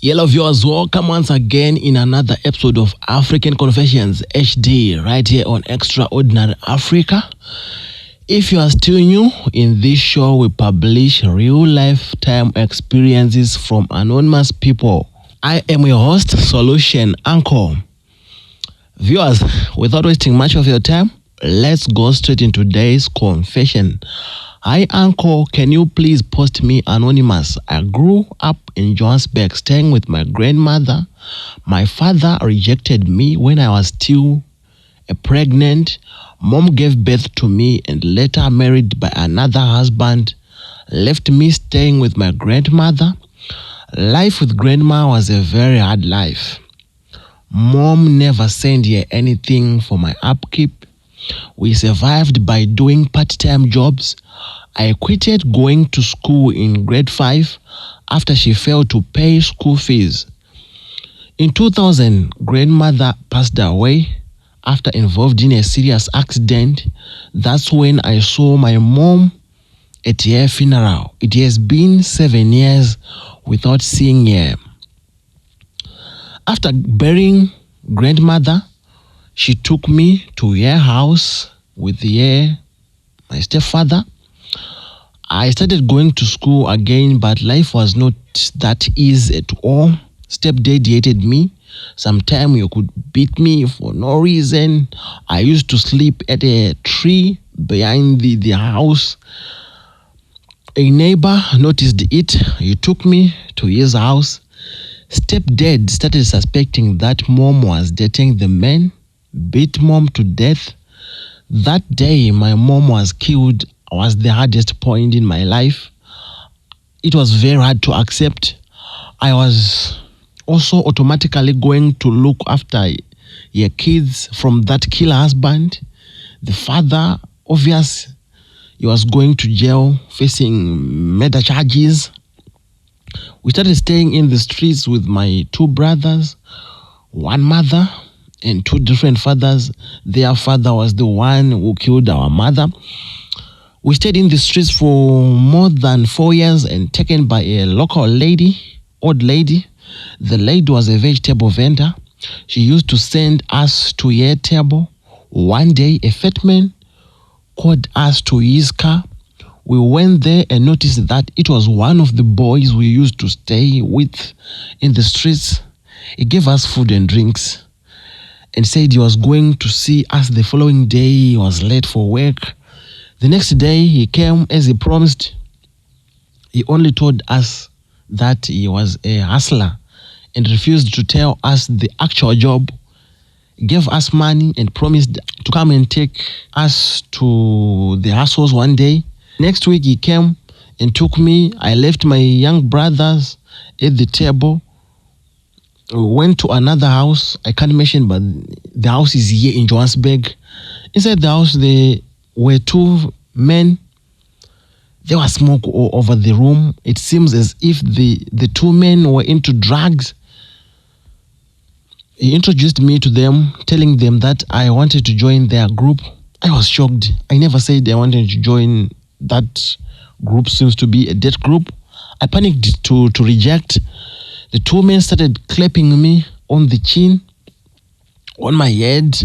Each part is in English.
Hello viewers, welcome once again in another episode of African Confessions HD right here on Extraordinary Africa. If you are still new, in this show we publish real lifetime experiences from anonymous people. I am your host, Solution Uncle. Viewers, without wasting much of your time, let's go straight into today's confession. Hi Uncle, can you please post me anonymous? I grew up in Johannesburg staying with my grandmother. My father rejected me when I was still pregnant. Mom gave birth to me and later married by another husband, left me staying with my grandmother. Life with grandma was a very hard life. Mom never sent her anything for my upkeep. We survived by doing part-time jobs. I quitted going to school in grade 5 after she failed to pay school fees. In 2000, grandmother passed away after involved in a serious accident. That's when I saw my mom at her funeral. It has been 7 years without seeing her. After burying grandmother, she took me to her house with my stepfather. I started going to school again, but life was not that easy at all. Stepdad hated me. Sometimes you could beat me for no reason. I used to sleep at a tree behind the house. A neighbor noticed it. He took me to his house. Stepdad started suspecting that mom was dating the man, beat mom to death. That day my mom was killed was the hardest point in my life. It was very hard to accept. I was also automatically going to look after your kids from that killer husband. The father, obvious, he was going to jail facing murder charges. We started staying in the streets with my 2 brothers, one mother and 2 different fathers. Their father was the one who killed our mother. We stayed in the streets for more than 4 years and taken by a local old lady. The lady was a vegetable vendor. She used to send us to her table. One day, a fat man called us to his car. We went there and noticed that it was one of the boys we used to stay with in the streets. He gave us food and drinks and said he was going to see us the following day. He was late for work. The next day, he came as he promised. He only told us that he was a hustler and refused to tell us the actual job. He gave us money and promised to come and take us to the hustles one day. Next week, he came and took me. I left my young brothers at the table. We went to another house. I can't mention, but the house is here in Johannesburg. Inside the house, there were 2 men. There was smoke all over the room. It seems as if the 2 men were into drugs. He introduced me to them, telling them that I wanted to join their group. I was shocked. I never said I wanted to join that group. Seems to be a dead group. I panicked to reject. The 2 men started clapping me on the chin, on my head,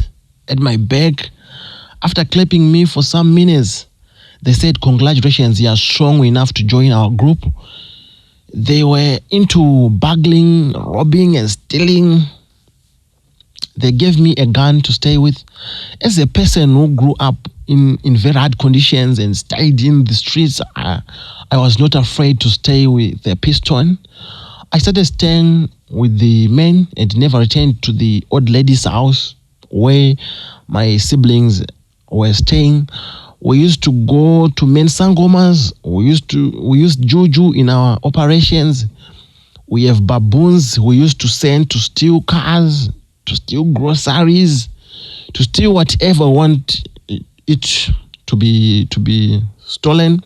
at my back. After clapping me for some minutes, they said, "Congratulations, you are strong enough to join our group." They were into burgling, robbing, and stealing. They gave me a gun to stay with. As a person who grew up in very hard conditions and stayed in the streets, I was not afraid to stay with a pistol. I started staying with the men and never returned to the old lady's house where my siblings were staying. We used to go to mensangomas. We used juju in our operations. We have baboons we used to send to steal cars, to steal groceries, to steal whatever want it to be stolen.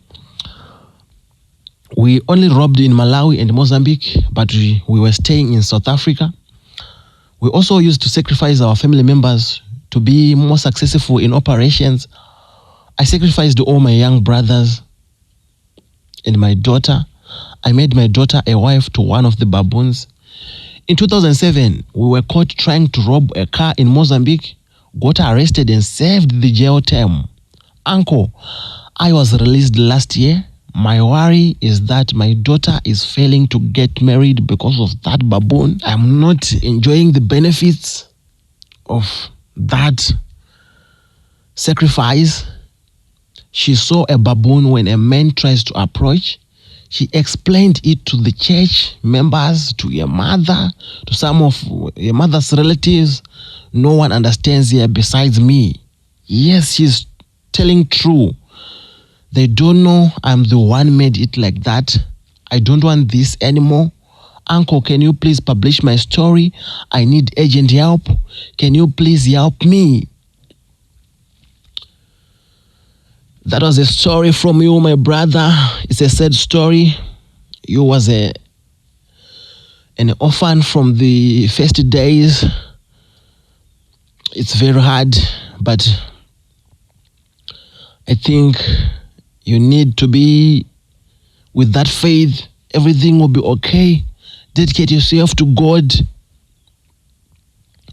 We only robbed in Malawi and Mozambique, but we were staying in South Africa. We also used to sacrifice our family members to be more successful in operations. I sacrificed all my young brothers and my daughter. I made my daughter a wife to one of the baboons. In 2007, we were caught trying to rob a car in Mozambique, got arrested and served the jail term. Uncle, I was released last year. My worry is that my daughter is failing to get married because of that baboon. I'm not enjoying the benefits of that sacrifice. She saw a baboon when a man tries to approach. She explained it to the church members, to your mother, to some of your mother's relatives. No one understands here besides me. Yes, she's telling true. They don't know I'm the one made it like that. I don't want this anymore. Uncle, can you please publish my story? I need urgent help. Can you please help me? That was a story from you, my brother. It's a sad story. You was an orphan from the first days. It's very hard, but I think you need to be with that faith. Everything will be okay. Dedicate yourself to God.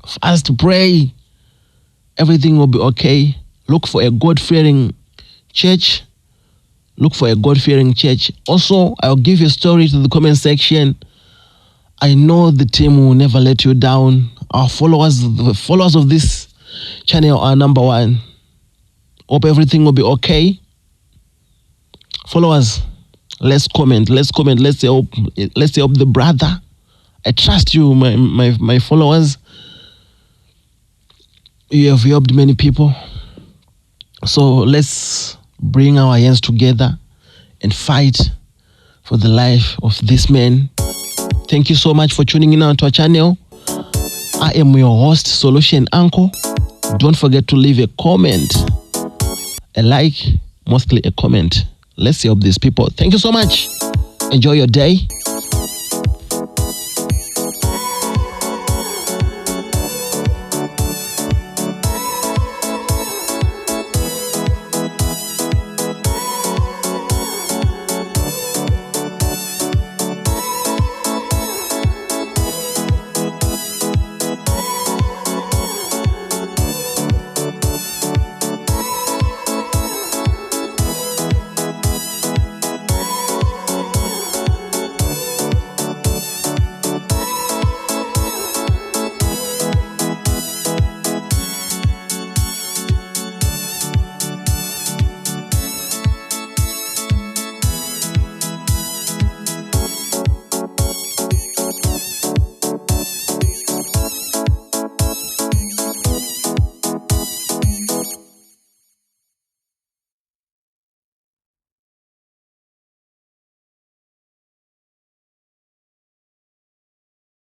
Fast, pray. Everything will be okay. Look for a God-fearing church. Look for a God-fearing church. Also, I'll give your story to the comment section. I know the team will never let you down. Our followers, the followers of this channel are number one. Hope everything will be okay. Followers, let's comment. Let's help the brother. I trust you, my followers. You have helped many people. So let's bring our hands together and fight for the life of this man. Thank you so much for tuning in to our channel. I am your host, Solution Uncle. Don't forget to leave a comment, a like, mostly a comment. Let's help these people. Thank you so much. Enjoy your day.